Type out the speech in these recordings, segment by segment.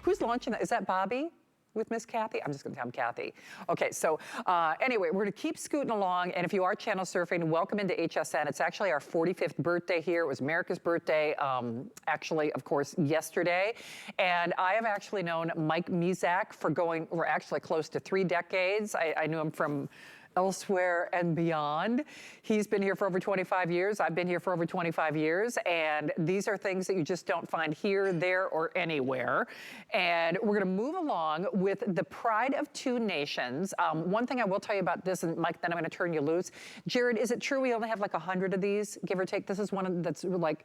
Who's launching that? Is that Bobby? With Miss Kathy? I'm just gonna tell him Kathy. Okay, so anyway, we're gonna keep scooting along, and if you are channel surfing, welcome into HSN. It's actually our 45th birthday here. It was America's birthday, actually, of course, yesterday. And I have actually known Mike Mizak for we're actually close to 3 decades. I knew him from Elsewhere and Beyond. He's been here for over 25 years. I've been here for over 25 years. And these are things that you just don't find here, there, or anywhere. And we're gonna move along with the Pride of 2 Nations. One thing I will tell you about this, and Mike, then I'm gonna turn you loose. Jared, is it true we only have like 100 of these, give or take? This is one that's like,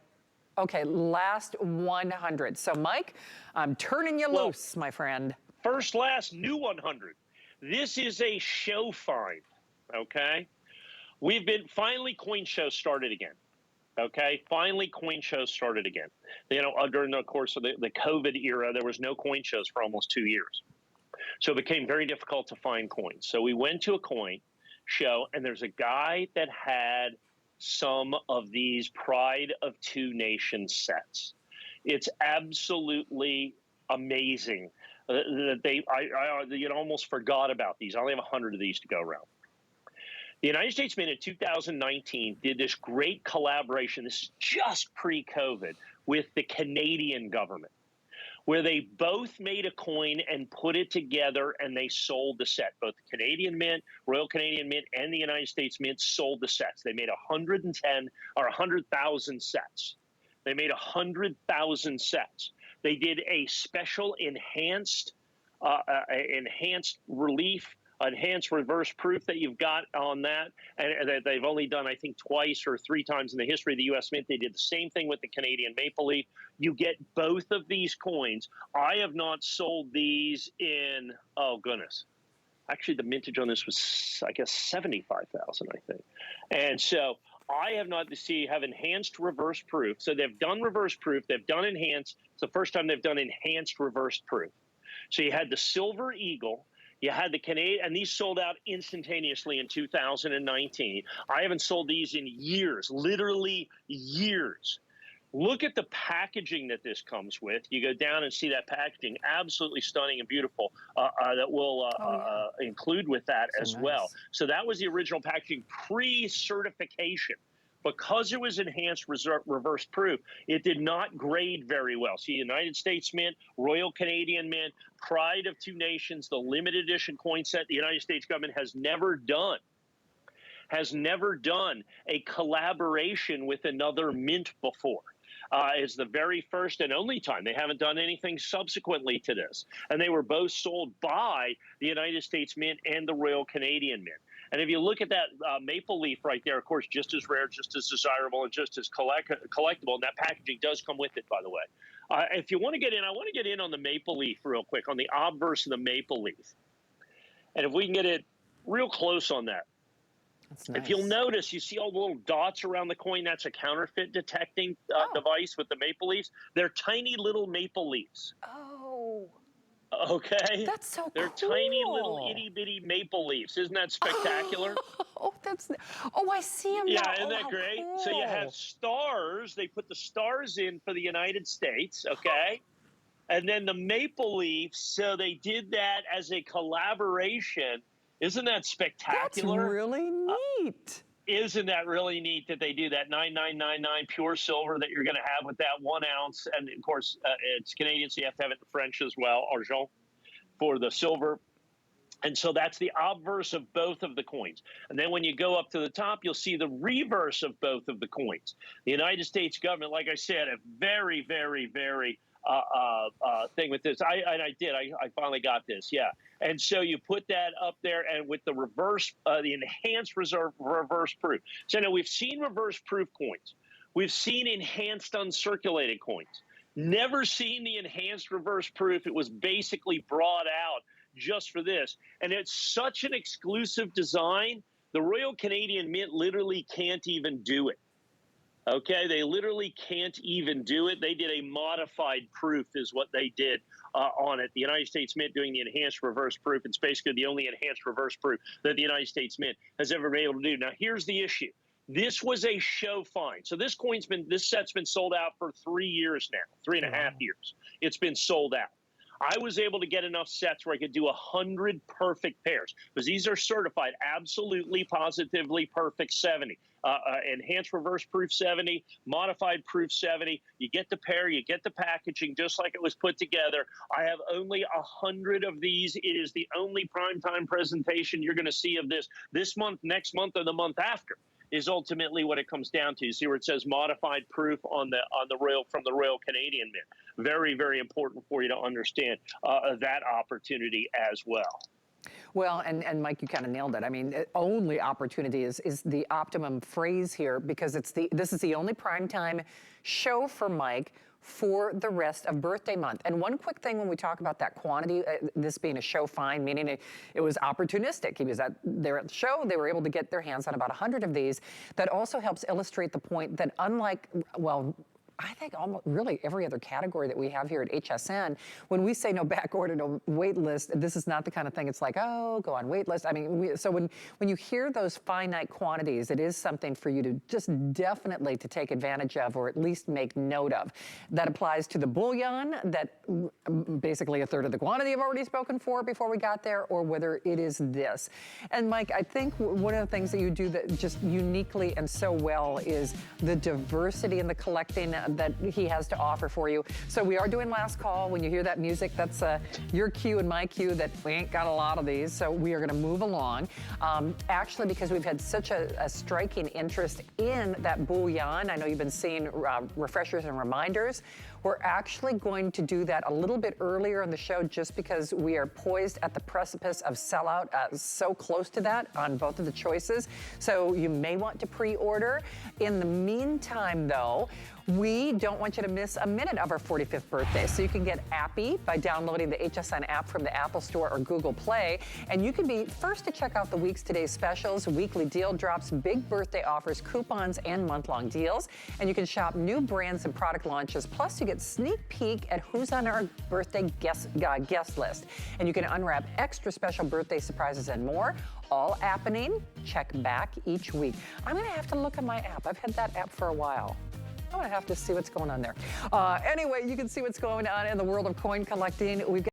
okay, last 100. So Mike, I'm turning you loose, my friend. First, last, new 100. This is a show find. Okay, finally coin shows started again. Okay, finally coin shows started again. You know, during the course of the COVID era, there was no coin shows for almost 2 years. So it became very difficult to find coins. So we went to a coin show, and there's a guy that had some of these Pride of 2 Nations sets. It's absolutely amazing that you almost forgot about these. I only have 100 of these to go around. The United States Mint in 2019 did this great collaboration, this is just pre-COVID, with the Canadian government, where they both made a coin and put it together, and they sold the set. Both the Canadian Mint, Royal Canadian Mint, and the United States Mint sold the sets. They made 100,000 sets. They made 100,000 sets. They did a special enhanced relief, enhanced reverse proof that you've got on that, and that they've only done, I think, twice or 3 times in the history of the U.S. Mint. They did the same thing with the Canadian Maple Leaf. You get both of these coins. I have not sold these in, oh goodness. Actually, the mintage on this was, I guess, 75,000, I think. And so I have not have enhanced reverse proof. So they've done reverse proof. They've done enhanced. It's the first time they've done enhanced reverse proof. So you had the Silver Eagle. You had the Canadian, and these sold out instantaneously in 2019. I haven't sold these in years, literally years. Look at the packaging that this comes with. You go down and see that packaging, absolutely stunning and beautiful, that we'll include with that so as nice. Well. So that was the original packaging pre-certification. Because it was enhanced reverse proof, it did not grade very well. See, United States Mint, Royal Canadian Mint, Pride of 2 Nations, the limited edition coin set the United States government has never done a collaboration with another mint before. It's the very first and only time. They haven't done anything subsequently to this. And they were both sold by the United States Mint and the Royal Canadian Mint. And if you look at that maple leaf right there, of course, just as rare, just as desirable, and just as collectible, and that packaging does come with it, by the way. If you want to get in, I want to get in on the maple leaf real quick, on the obverse of the maple leaf. And if we can get it real close on that. That's nice. If you'll notice, you see all the little dots around the coin, that's a counterfeit detecting device with the maple leaves. They're tiny little maple leaves. Oh. Okay. That's so They're cool. tiny little itty bitty maple leaves. Isn't that spectacular? I see them now. Yeah, isn't that great? Cool. So you have stars. They put the stars in for the United States, okay? And then the maple leaves, so they did that as a collaboration. Isn't that spectacular? That's really neat. Isn't that really neat that they do that? 9999 pure silver that you're going to have with that 1 ounce. And of course, it's Canadian, so you have to have it in French as well, argent, for the silver. And so that's the obverse of both of the coins. And then when you go up to the top, you'll see the reverse of both of the coins. The United States government, like I said, a very, very, very thing with this. I finally got this, yeah. And so you put that up there, and with the reverse, the enhanced reverse proof. So now we've seen reverse proof coins. We've seen enhanced uncirculated coins. Never seen the enhanced reverse proof. It was basically brought out just for this. And it's such an exclusive design, the Royal Canadian Mint literally can't even do it. Okay, they literally can't even do it. They did a modified proof is what they did on it. The United States Mint doing the enhanced reverse proof. It's basically the only enhanced reverse proof that the United States Mint has ever been able to do. Now, here's the issue. This was a show find. So this set's been sold out for 3 years now, 3.5 years. It's been sold out. I was able to get enough sets where I could do 100 perfect pairs, because these are certified absolutely, positively perfect 70. Enhanced reverse proof 70, modified proof 70. You get the pair, you get the packaging just like it was put together. I have only 100 of these. It is the only primetime presentation you're going to see of this month, next month, or the month after, is ultimately what it comes down to. You see where it says modified proof on the Royal, from the Royal Canadian Mint. Very, very important for you to understand that opportunity as well. Well, and Mike, you kind of nailed it. I mean, only opportunity is the optimum phrase here, because this is the only primetime show for Mike for the rest of birthday month. And one quick thing when we talk about that quantity, this being a show find, meaning it was opportunistic. He was there at the show, they were able to get their hands on about 100 of these. That also helps illustrate the point that unlike, well, I think almost really every other category that we have here at HSN, when we say no back order, no wait list, this is not the kind of thing it's like, oh, go on wait list. I mean, so when you hear those finite quantities, it is something for you to just definitely to take advantage of, or at least make note of. That applies to the bouillon, that basically a third of the quantity I've already spoken for before we got there, or whether it is this. And Mike, I think one of the things that you do that just uniquely and so well is the diversity in the collecting that he has to offer for you. So we are doing last call. When you hear that music, that's your cue and my cue that we ain't got a lot of these. So we are going to move along. Actually, because we've had such a striking interest in that bouillon, I know you've been seeing refreshers and reminders. We're actually going to do that a little bit earlier in the show, just because we are poised at the precipice of sellout, so close to that on both of the choices. So you may want to pre-order. In the meantime, though, we don't want you to miss a minute of our 45th birthday. So you can get Appy by downloading the HSN app from the Apple Store or Google Play. And you can be first to check out the week's today's specials, weekly deal drops, big birthday offers, coupons, and month-long deals. And you can shop new brands and product launches. Plus, you get sneak peek at who's on our birthday guest list. And you can unwrap extra special birthday surprises and more. All happening. Check back each week. I'm going to have to look at my app. I've had that app for a while. I'm going to have to see what's going on there. Anyway, you can see what's going on in the world of coin collecting. We've got